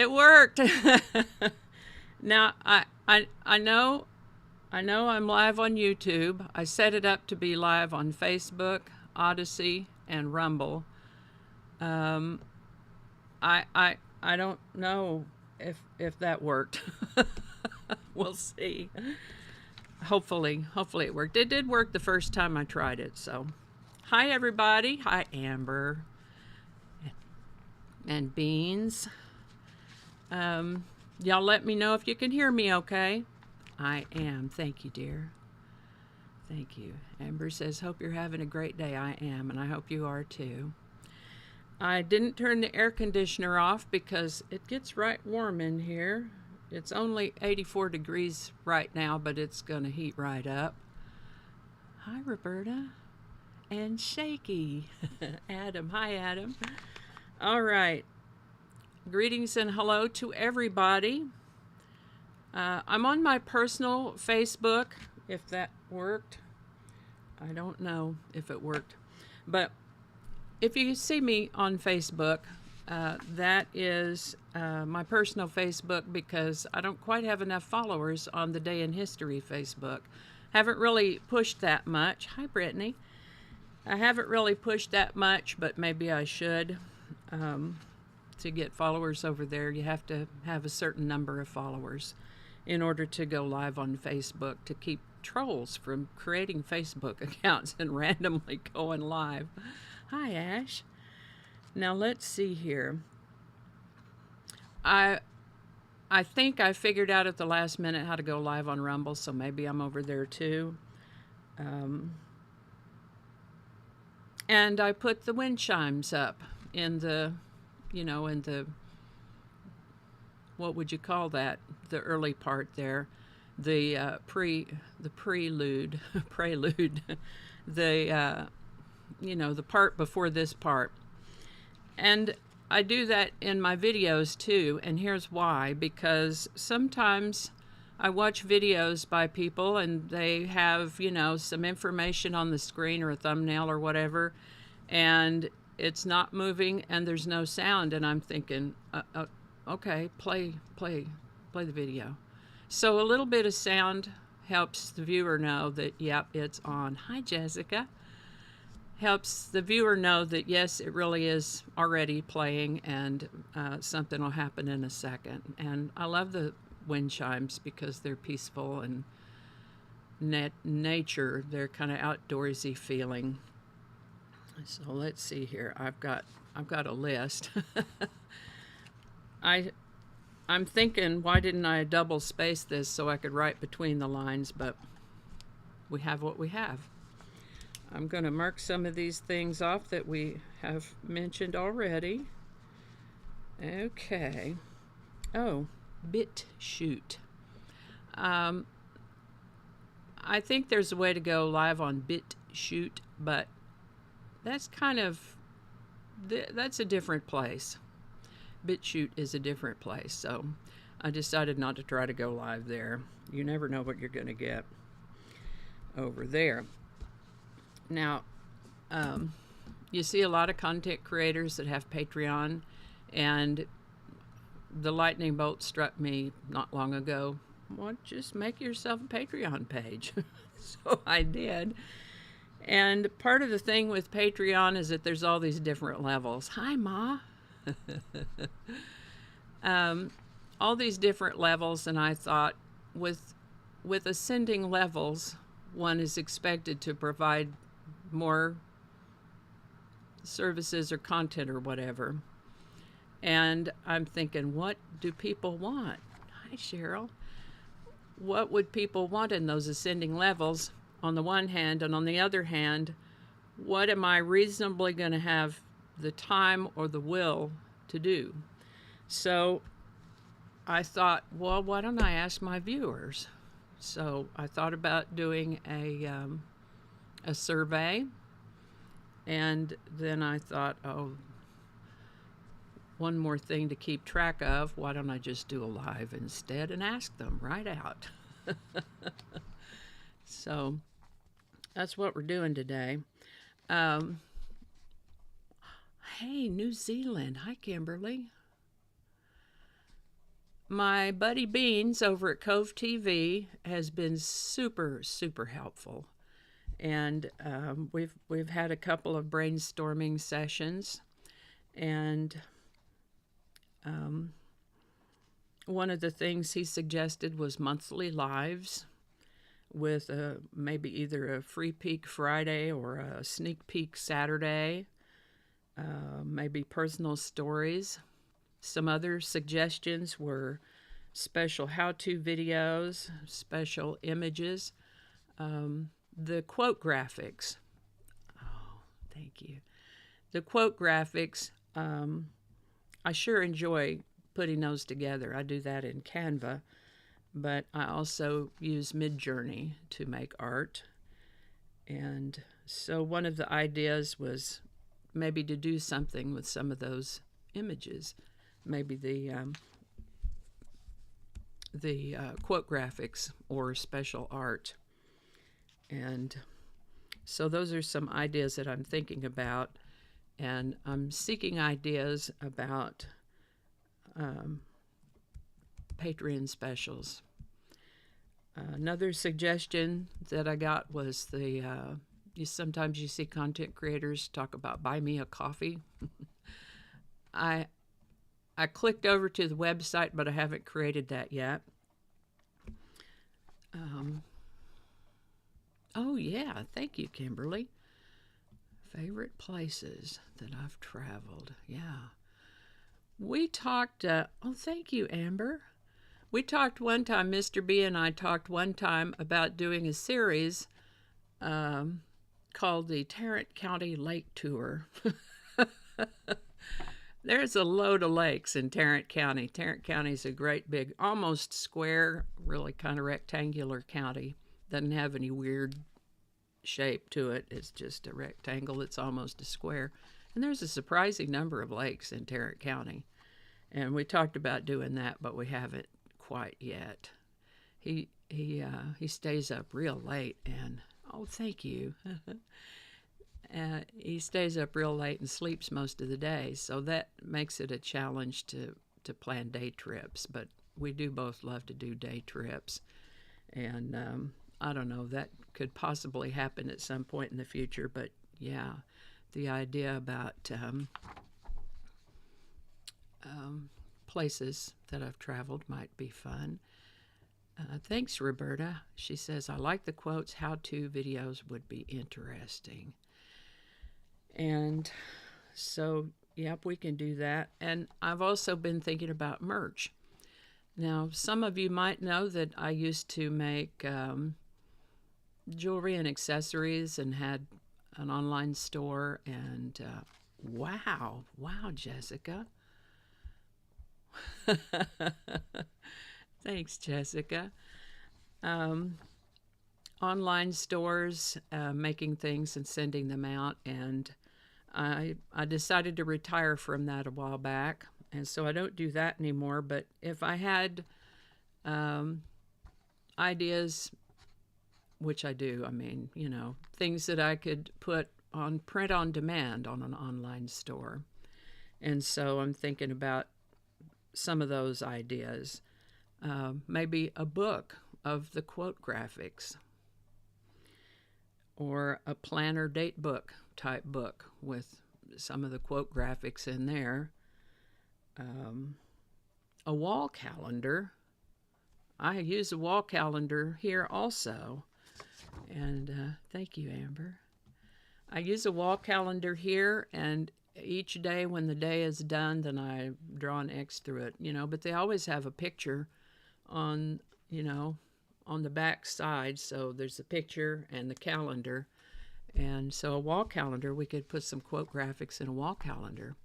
It worked. Now I know I'm live on YouTube. I set it up to be live on Facebook, Odyssey, and Rumble. Um, I don't know if that worked. We'll see. Hopefully it worked. It did work the first time I tried it. So, hi everybody. Hi Amber and Beans. Y'all let me know if you can hear me okay. I am. Thank you, dear. Thank you. Amber says, hope you're having a great day. I am, and I hope you are too. I didn't turn the air conditioner off because it gets right warm in here. It's only 84 degrees right now, but it's going to heat right up. Hi, Roberta. And Shaky. Adam. Hi, Adam. All right. Greetings and hello to everybody. I'm on my personal Facebook, if that worked. I don't know if it worked. But if you see me on Facebook, that is my personal Facebook because I don't quite have enough followers on the Day in History Facebook. Haven't really pushed that much. Hi, Brittany. I haven't really pushed that much, but maybe I should. To get followers over there, you have to have a certain number of followers in order to go live on Facebook to keep trolls from creating Facebook accounts and randomly going live. Hi, Ash. Now let's see here. I think I figured out at the last minute how to go live on Rumble, so maybe I'm over there too. And I put the wind chimes up in the, in the, what would you call that? The early part there, the prelude, the the part before this part. And I do that in my videos too, and here's why. Because sometimes I watch videos by people and they have, some information on the screen or a thumbnail or whatever, and it's not moving and there's no sound, and I'm thinking, okay, play the video. So a little bit of sound helps the viewer know that, yep, it's on. Hi, Jessica. Helps the viewer know that, yes, it really is already playing, and something will happen in a second. And I love the wind chimes because they're peaceful and nature. They're kind of outdoorsy feeling. So let's see here. I've got a list. I'm thinking, why didn't I double space this so I could write between the lines, but we have what we have. I'm going to mark some of these things off that we have mentioned already. Okay. Oh, BitChute. I think there's a way to go live on BitChute, but that's that's a different place. BitChute is a different place, so I decided not to try to go live there. You never know what you're going to get over there. Now, you see a lot of content creators that have Patreon, and the lightning bolt struck me not long ago. Well, just make yourself a Patreon page. So I did. And part of the thing with Patreon is that there's all these different levels. Hi, Ma. All these different levels, and I thought with ascending levels, one is expected to provide more services or content or whatever. And I'm thinking, what do people want? Hi, Cheryl. What would people want in those ascending levels on the one hand, and on the other hand, what am I reasonably going to have the time or the will to do? So I thought, well, why don't I ask my viewers? So I thought about doing a survey, and then I thought, oh, one more thing to keep track of. Why don't I just do a live instead and ask them right out? So that's what we're doing today. Hey, New Zealand. Hi, Kimberly. My buddy Beans over at Cove TV has been super, super helpful. And we've had a couple of brainstorming sessions, and one of the things he suggested was monthly lives with maybe either a free peek Friday or a sneak peek Saturday, maybe personal stories. Some other suggestions were special how-to videos, special images, the quote graphics. Oh, thank you. The quote graphics, I sure enjoy putting those together. I do that in Canva, but I also use Midjourney to make art. And so one of the ideas was maybe to do something with some of those images, maybe the quote graphics or special art. And so those are some ideas that I'm thinking about, and I'm seeking ideas about Patreon specials. Another suggestion that I got was sometimes you see content creators talk about buy me a coffee. I clicked over to the website, but I haven't created that yet. Oh yeah, thank you, Kimberly. Favorite places that I've traveled. Yeah. We talked, oh, thank you, Amber. We talked one time, Mr. B and I talked one time about doing a series called the Tarrant County Lake Tour. There's a load of lakes in Tarrant County. Tarrant County is a great big, almost square, really kind of rectangular county. Doesn't have any weird shape to it. It's just a rectangle. It's almost a square. And there's a surprising number of lakes in Tarrant County. And we talked about doing that, but we haven't quite yet. He stays up real late, and oh, thank you. He stays up real late and sleeps most of the day, so that makes it a challenge to plan day trips. But we do both love to do day trips, and I don't know, that could possibly happen at some point in the future. But yeah, the idea about places that I've traveled might be fun. Thanks, Roberta. She says, I like the quotes. How-to videos would be interesting. And so, yep, we can do that. And I've also been thinking about merch. Now, some of you might know that I used to make jewelry and accessories and had an online store. And wow, Jessica. Thanks, Jessica. Online stores, making things and sending them out, and I decided to retire from that a while back, and so I don't do that anymore. But if I had ideas, which I do, I mean, things that I could put on print on demand on an online store, and so I'm thinking about some of those ideas. Maybe a book of the quote graphics, or a planner date book type book with some of the quote graphics in there. A wall calendar. I use a wall calendar here also. And thank you, Amber. I use a wall calendar here, and each day when the day is done, then I draw an X through it, but they always have a picture on the back side. So there's a picture and the calendar. And so a wall calendar, we could put some quote graphics in a wall calendar.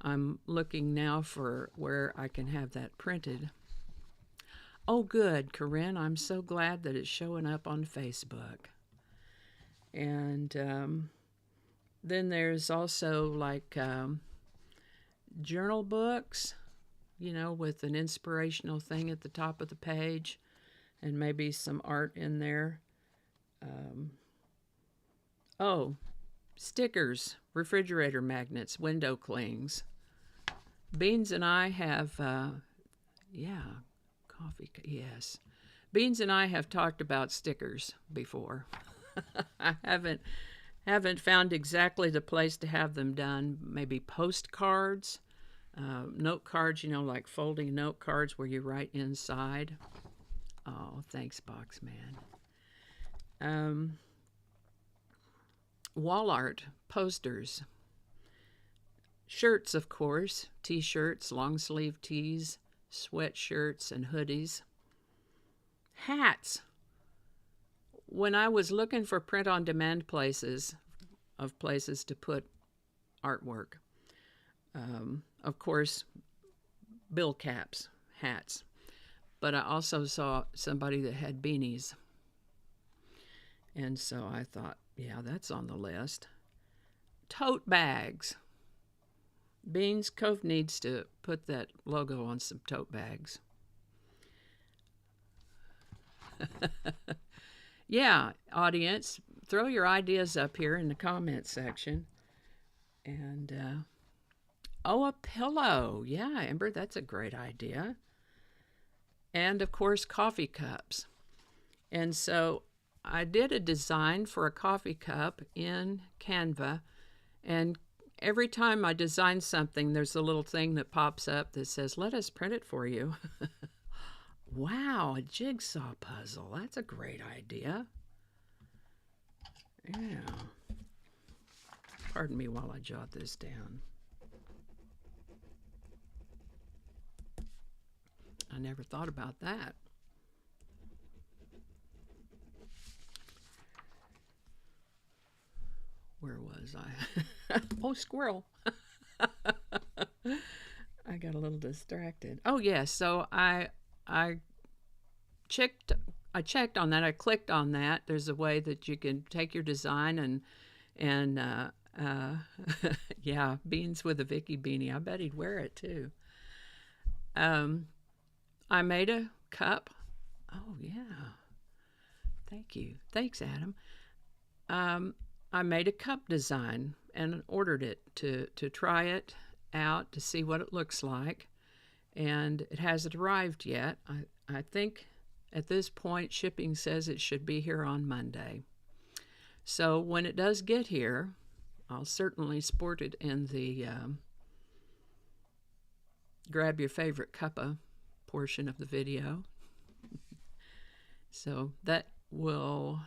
I'm looking now for where I can have that printed. Oh, good, Corinne. I'm so glad that it's showing up on Facebook. And then there's also like journal books, with an inspirational thing at the top of the page and maybe some art in there. Stickers, refrigerator magnets, window clings. Beans and I have, Yes. Beans and I have talked about stickers before. I haven't found exactly the place to have them done. Maybe postcards, note cards, like folding note cards where you write inside. Oh, thanks, Boxman. Wall art, posters, shirts, of course, t-shirts, long sleeve tees, sweatshirts, and hoodies. Hats. When I was looking for print-on-demand places to put artwork, of course, bill caps, hats. But I also saw somebody that had beanies. And so I thought, yeah, that's on the list. Tote bags. Beans Cove needs to put that logo on some tote bags. Yeah, audience, throw your ideas up here in the comments section. And, a pillow. Yeah, Amber, that's a great idea. And, of course, coffee cups. And so I did a design for a coffee cup in Canva, and every time I design something, there's a little thing that pops up that says, let us print it for you. Wow, a jigsaw puzzle. That's a great idea. Yeah. Pardon me while I jot this down. I never thought about that. Where was I? Oh, squirrel. I got a little distracted. Oh, yes. So I checked on that. I clicked on that. There's a way that you can take your design and yeah, Beans with a Vicky beanie. I bet he'd wear it too. I made a cup. Oh, yeah. Thank you. Thanks, Adam. I made a cup design and ordered it to try it out to see what it looks like. And it hasn't arrived yet. I think at this point shipping says it should be here on Monday. So when it does get here, I'll certainly sport it in the grab your favorite cuppa portion of the video. So that will,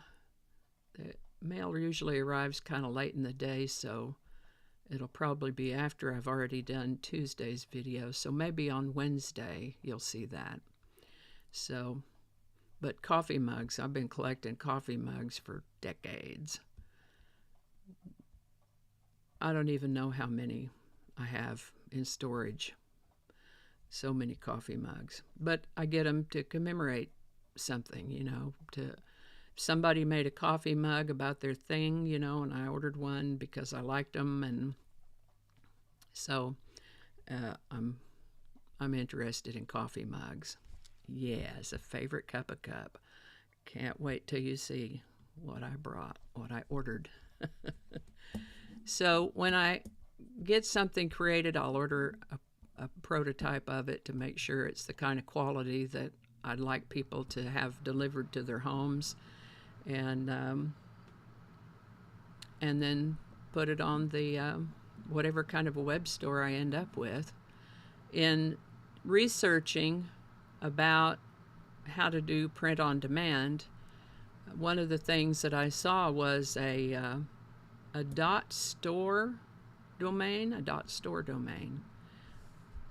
the mail usually arrives kind of late in the day, so it'll probably be after I've already done Tuesday's video. So maybe on Wednesday you'll see that. So, but coffee mugs, I've been collecting coffee mugs for decades. I don't even know how many I have in storage. So many coffee mugs. But I get them to commemorate something, to somebody made a coffee mug about their thing, and I ordered one because I liked them, and so I'm interested in coffee mugs. Yes, a favorite cuppa cup. Can't wait till you see what I brought, what I ordered. So when I get something created, I'll order a prototype of it to make sure it's the kind of quality that I'd like people to have delivered to their homes, and then put it on the whatever kind of a web store I end up with. In researching about how to do print on demand, one of the things that I saw was a .store domain,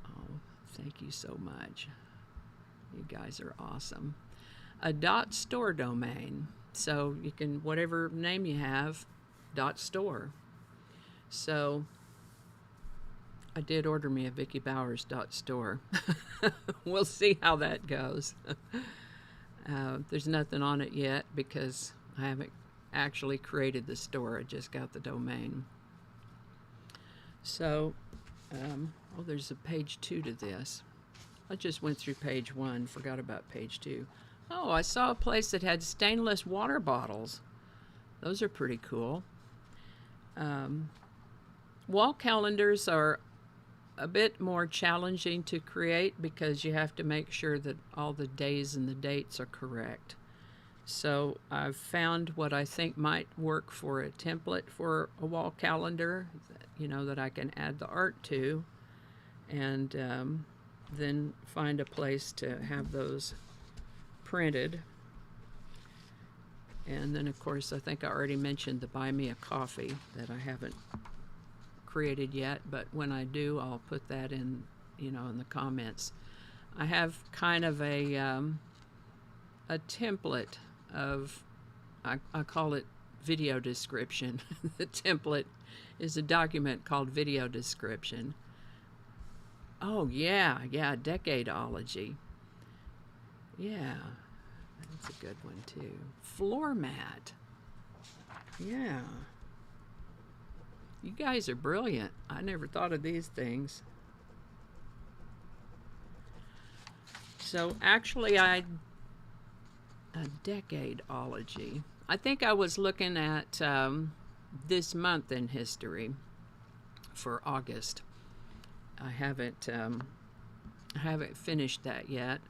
Oh, thank you so much. You guys are awesome. A .store domain. So you can, whatever name you have, .store. So I did order me a Vicki Bowers .store. We'll see how that goes. There's nothing on it yet because I haven't actually created the store. I just got the domain. So, there's a page 2 to this. I just went through page 1, forgot about page 2. Oh, I saw a place that had stainless water bottles. Those are pretty cool. Wall calendars are a bit more challenging to create because you have to make sure that all the days and the dates are correct. So I've found what I think might work for a template for a wall calendar, that I can add the art to, and then find a place to have those printed. And then, of course, I think I already mentioned the Buy Me a Coffee that I haven't created yet, but when I do, I'll put that in, in the comments. I have kind of a template of, I call it video description. The template is a document called video description. Oh, yeah, Decadeology. Yeah, that's a good one, too. Floor mat. Yeah. You guys are brilliant. I never thought of these things. So, actually, a Decadeology. I think I was looking at this month in history for August. I haven't finished that yet,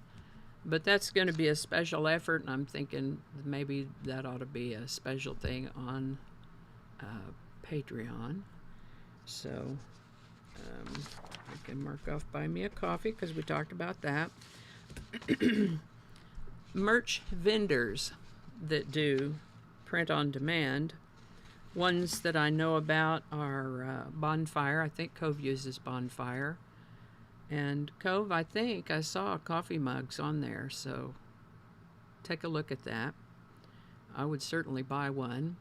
but that's going to be a special effort, and I'm thinking maybe that ought to be a special thing on Patreon. So I can mark off Buy Me a Coffee because we talked about that. Merch vendors that do print on demand. Ones that I know about are Bonfire. I think Cove uses Bonfire. And Cove, I think I saw coffee mugs on there, so take a look at that. I would certainly buy one.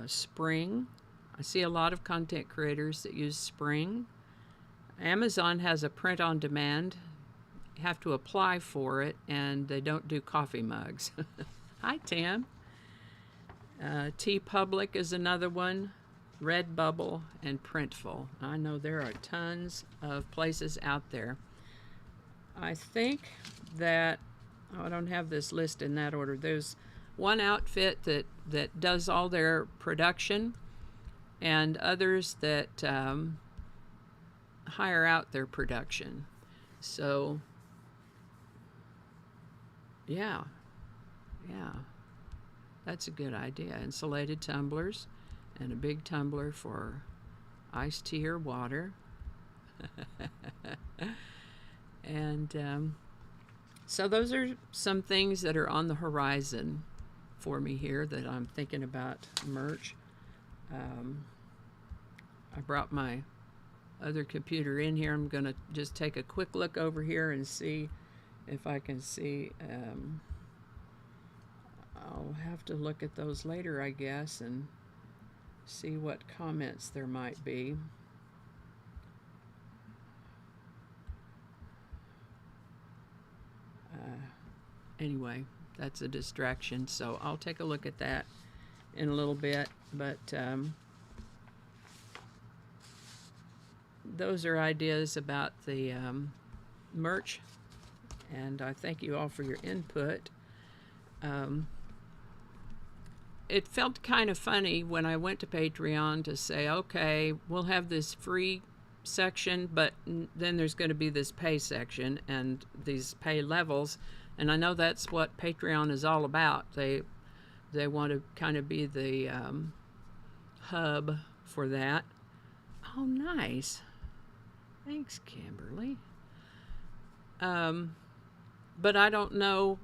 Spring. I see a lot of content creators that use Spring. Amazon has a print on demand. You have to apply for it, and they don't do coffee mugs. Hi, Tam. TeePublic is another one. Redbubble and Printful. I know there are tons of places out there. I think that I don't have this list in that order. There's one outfit that does all their production, and others that hire out their production. So, yeah, that's a good idea. Insulated tumblers and a big tumbler for iced tea or water. And so those are some things that are on the horizon for me here that I'm thinking about merch. I brought my other computer in here. I'm going to just take a quick look over here and see if I can see. I'll have to look at those later, I guess, and see what comments there might be. Anyway, that's a distraction, so I'll take a look at that in a little bit, but those are ideas about the merch, and I thank you all for your input. It felt kind of funny when I went to Patreon to say, okay, we'll have this free section, but then there's going to be this pay section and these pay levels. And I know that's what Patreon is all about. They want to kind of be the hub for that. Oh, nice. Thanks, Kimberly. But I don't know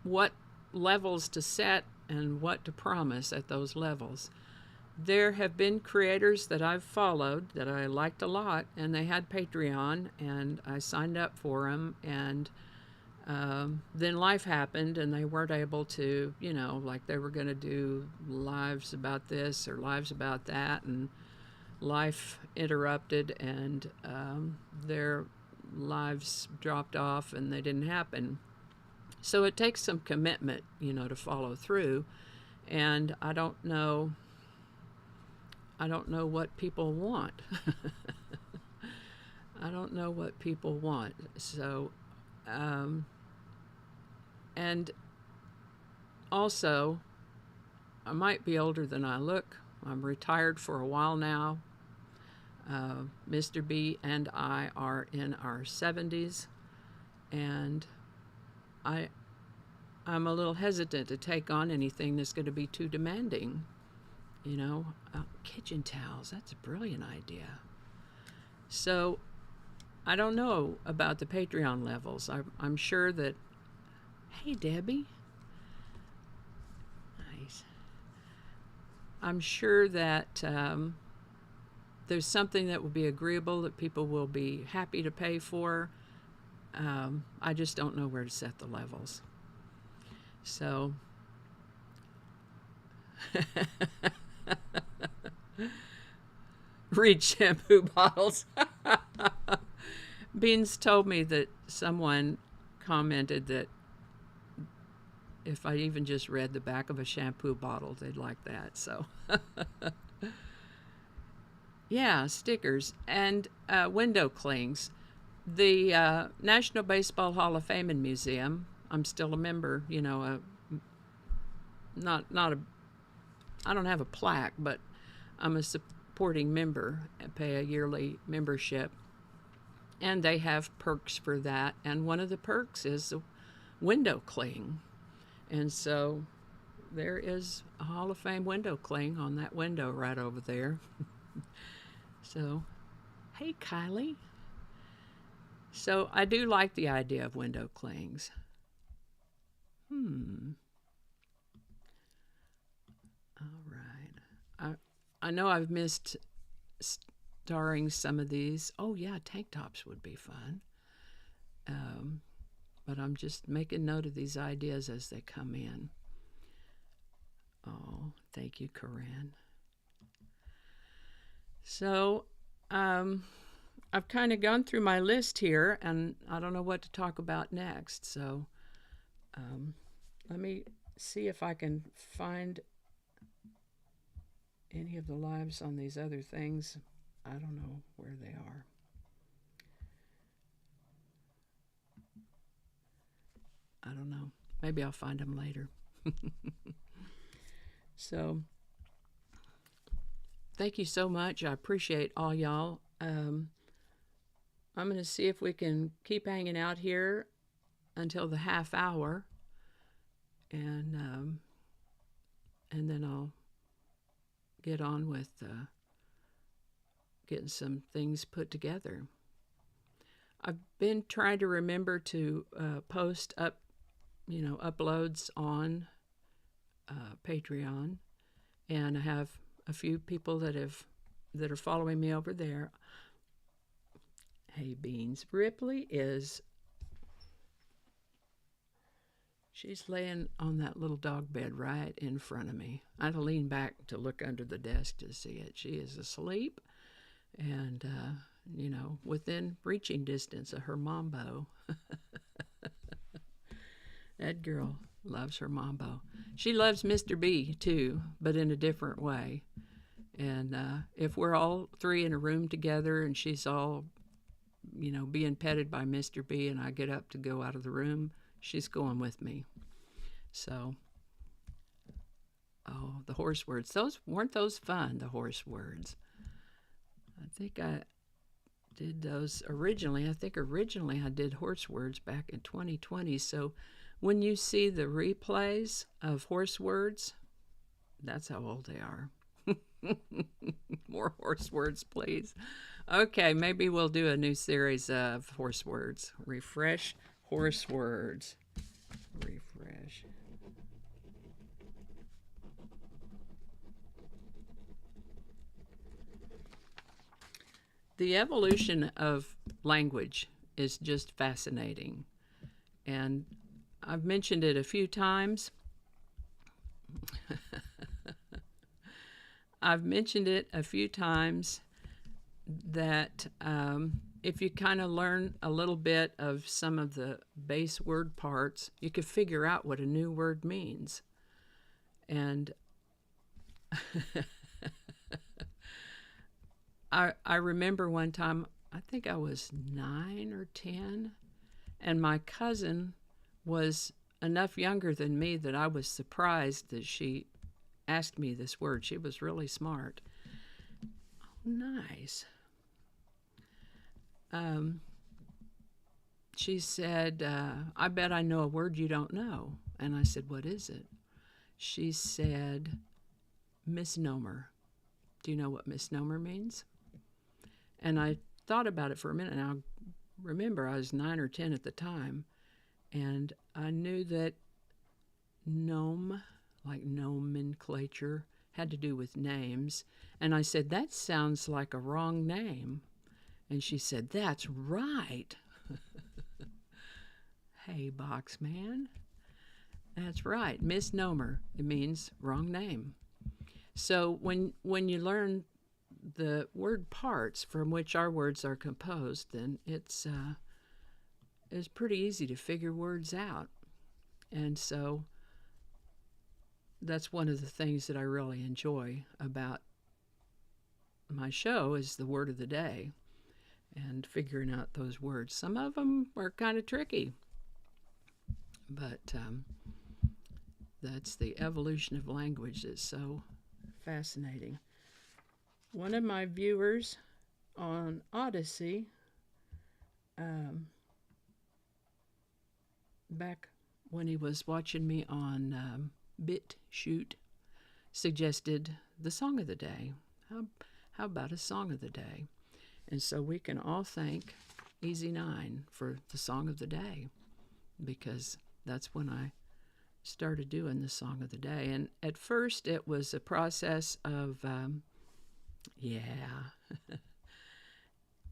what levels to set and what to promise at those levels. There have been creators that I've followed that I liked a lot, and they had Patreon, and I signed up for them, and then life happened, and they weren't able to, like they were going to do lives about this or lives about that, and life interrupted, and their lives dropped off, and they didn't happen. So it takes some commitment, to follow through, and I don't know what people want. I don't know what people want. So, and also, I might be older than I look. I'm retired for a while now. Mr. B and I are in our 70s, and I, I'm a little hesitant to take on anything that's going to be too demanding. You know, kitchen towels, that's a brilliant idea. So I don't know about the Patreon levels. I'm sure that, hey, Debbie. Nice. I'm sure that there's something that will be agreeable that people will be happy to pay for. I just don't know where to set the levels. So, read shampoo bottles. Beans told me that someone commented that if I even just read the back of a shampoo bottle, they'd like that. So, yeah, stickers and window clings. The National Baseball Hall of Fame and Museum. I'm still a member. You know, not a. I don't have a plaque, but I'm a supporting member and pay a yearly membership. And they have perks for that. And one of the perks is a window cling. And so there is a Hall of Fame window cling on that window right over there. So, hey, Kylie. So I do like the idea of window clings. All right. I know I've missed starring some of these. Oh, yeah, tank tops would be fun. But I'm just making note of these ideas as they come in. Oh, thank you, Corinne. So, I've kind of gone through my list here, and I don't know what to talk about next. So, let me see if I can find any of the lives on these other things. I don't know where they are. I don't know. Maybe I'll find them later. So, thank you so much. I appreciate all y'all. I'm going to see if we can keep hanging out here until the half hour, and then I'll get on with getting some things put together. I've been trying to remember to post uploads on Patreon, and I have a few people that are following me over there. Hey, Beans. Ripley she's laying on that little dog bed right in front of me. I had to lean back to look under the desk to see it. She is asleep and, within reaching distance of her mambo. That girl loves her mambo. She loves Mr. B, too, but in a different way. And if we're all three in a room together and she's all, being petted by Mr. B and I get up to go out of the room, she's going with me. So, oh, the horse words. Weren't those fun, the horse words? I think I did those originally. I think originally I did horse words back in 2020. So when you see the replays of horse words, that's how old they are. More horse words, please. Okay, maybe we'll do a new series of horse words. Refresh horse words. Refresh. The evolution of language is just fascinating. And I've mentioned it a few times. I've mentioned it a few times that if you kind of learn a little bit of some of the base word parts, you could figure out what a new word means. And I remember one time, I think I was 9 or 10, and my cousin was enough younger than me that I was surprised that she asked me this word. She was really smart. Oh, nice. she said, I bet I know a word you don't know. And I said, what is it? She said, misnomer. Do you know what misnomer means? And I thought about it for a minute. And I remember I was 9 or 10 at the time. And I knew that nome, like nomenclature, had to do with names. And I said, that sounds like a wrong name. And she said, that's right. Hey, box man. That's right. Misnomer. It means wrong name. So when you learn the word parts from which our words are composed, then it's pretty easy to figure words out. And so that's one of the things that I really enjoy about my show is the word of the day and figuring out those words. Some of them are kind of tricky, but that's the evolution of language that's so fascinating. One of my viewers on Odyssey, back when he was watching me on BitChute, suggested the song of the day. How about a song of the day? And so we can all thank Easy 9 for the song of the day, because that's when I started doing the song of the day. And at first it was a process of,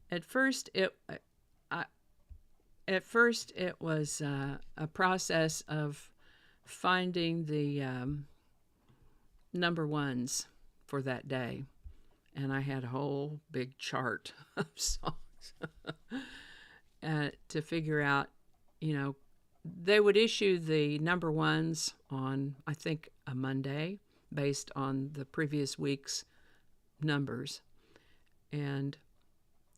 at first it was a process of finding the number ones for that day. And I had a whole big chart of songs to figure out, they would issue the number ones on, I think, a Monday based on the previous week's numbers. And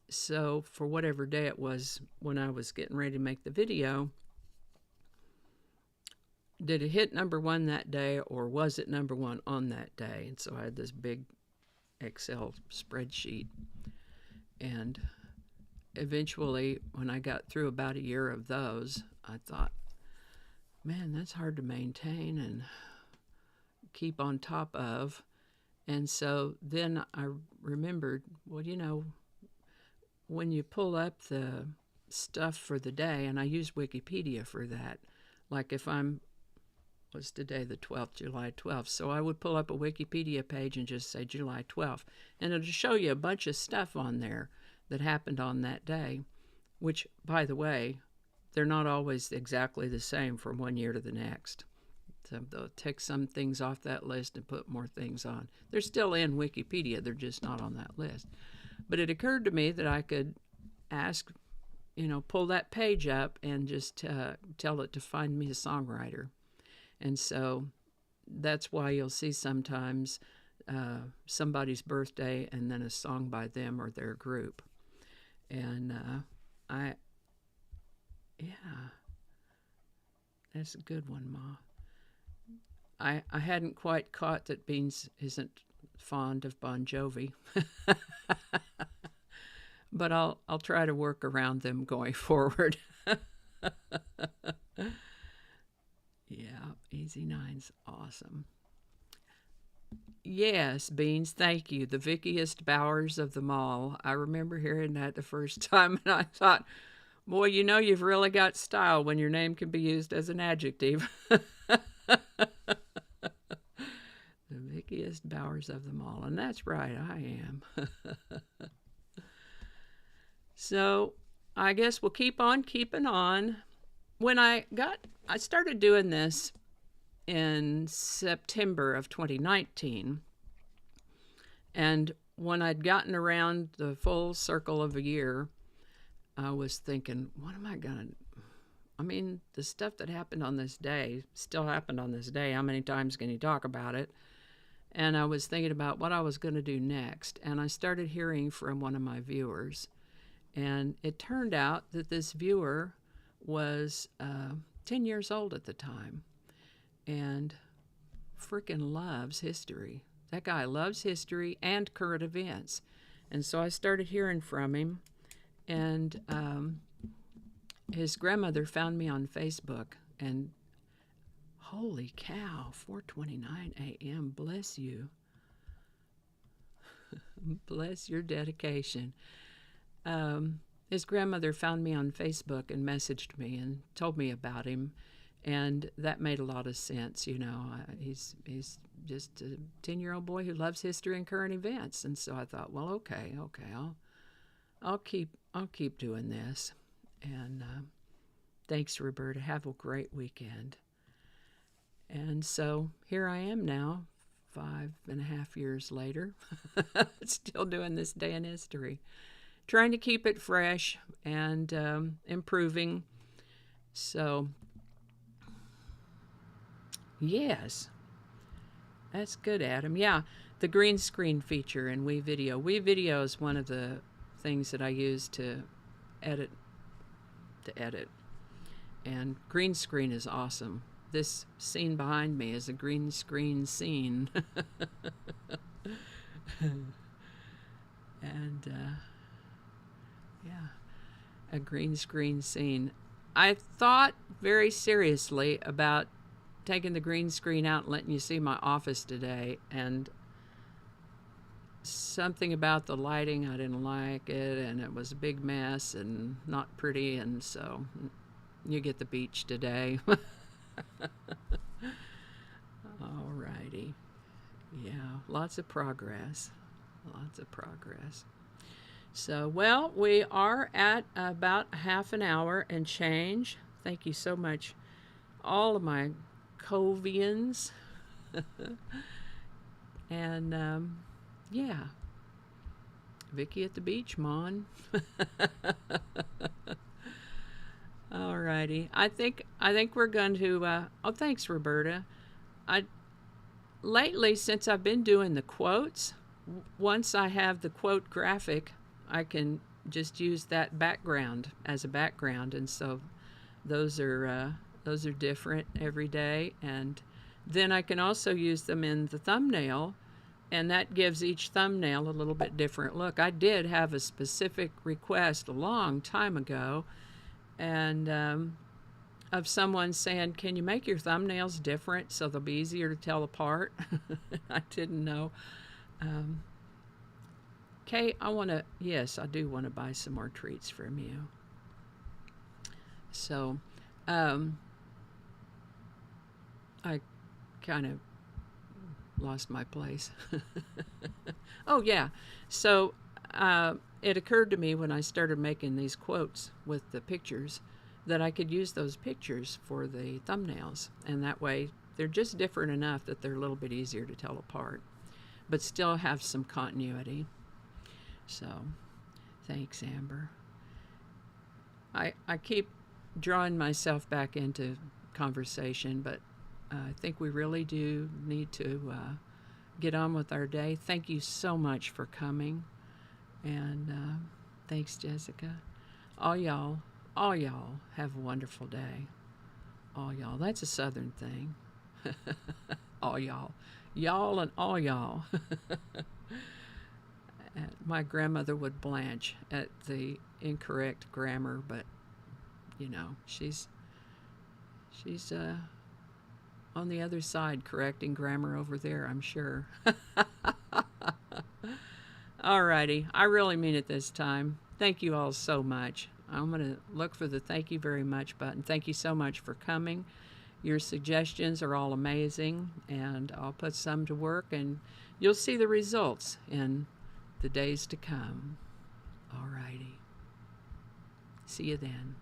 so for whatever day it was when I was getting ready to make the video, did it hit number one that day or was it number one on that day? And so I had this big Excel spreadsheet. And eventually, when I got through about a year of those, I thought, man, that's hard to maintain and keep on top of. And so then I remembered, well, when you pull up the stuff for the day, and I use Wikipedia for that, like if was today the 12th, July 12th. So I would pull up a Wikipedia page and just say July 12th. And it'll show you a bunch of stuff on there that happened on that day, which, by the way, they're not always exactly the same from one year to the next. So they'll take some things off that list and put more things on. They're still in Wikipedia. They're just not on that list. But it occurred to me that I could ask, pull that page up and just tell it to find me a songwriter. And so that's why you'll see sometimes somebody's birthday and then a song by them or their group. And that's a good one, Ma. I hadn't quite caught that Beans isn't fond of Bon Jovi. But I'll try to work around them going forward. Yeah, Easy 9's awesome. Yes, Beans, thank you. The Vickiest Bowers of them all. I remember hearing that the first time, and I thought, boy, you've really got style when your name can be used as an adjective. The Vickiest Bowers of them all. And that's right, I am. So I guess we'll keep on keeping on. When I started doing this in September of 2019, and when I'd gotten around the full circle of a year, I was thinking, what am I going to, the stuff that happened on this day still happened on this day. How many times can you talk about it? And I was thinking about what I was going to do next, and I started hearing from one of my viewers, and it turned out that this viewer was 10 years old at the time and freaking loves history. That guy loves history and current events. And so I started hearing from him, And his grandmother found me on Facebook, and holy cow, 4:29 a.m. Bless you. Bless your dedication. His grandmother found me on Facebook and messaged me and told me about him, and that made a lot of sense. You know, he's just a 10-year-old boy who loves history and current events, and so I thought, well, okay, I'll keep doing this. And thanks, Roberta. Have a great weekend. And so here I am now, 5.5 years later, still doing this day in history, trying to keep it fresh and improving. So, yes, that's good, Adam. Yeah, the green screen feature in WeVideo. WeVideo is one of the things that I use to edit. And green screen is awesome. This scene behind me is a green screen scene. And yeah, a green screen scene. I thought very seriously about taking the green screen out and letting you see my office today, and something about the lighting, I didn't like it, and it was a big mess and not pretty, and so you get the beach today. Alrighty. Yeah, lots of progress. Lots of progress. So, well, we are at about half an hour and change. Thank you so much, all of my Covians. And, yeah. Vicky at the beach, Mon. Alrighty. I think we're going to, oh, thanks, Roberta. Lately, since I've been doing the quotes, once I have the quote graphic, I can just use that background as a background, and so those are different every day. And then I can also use them in the thumbnail, and that gives each thumbnail a little bit different look. I did have a specific request a long time ago, and of someone saying, can you make your thumbnails different so they'll be easier to tell apart? I didn't know. Kay, yes, I do want to buy some more treats from you. So, I kind of lost my place. Oh, yeah. So, it occurred to me when I started making these quotes with the pictures that I could use those pictures for the thumbnails, and that way they're just different enough that they're a little bit easier to tell apart, but still have some continuity. So, thanks, Amber. I keep drawing myself back into conversation, but I think we really do need to get on with our day. Thank you so much for coming, and thanks, Jessica. All y'all have a wonderful day. All y'all. That's a Southern thing. All y'all. Y'all and all y'all. My grandmother would blanch at the incorrect grammar, but, you know, she's on the other side correcting grammar over there, I'm sure. Alrighty. I really mean it this time. Thank you all so much. I'm going to look for the thank you very much button. Thank you so much for coming. Your suggestions are all amazing, and I'll put some to work, and you'll see the results in the days to come. All righty. See you then.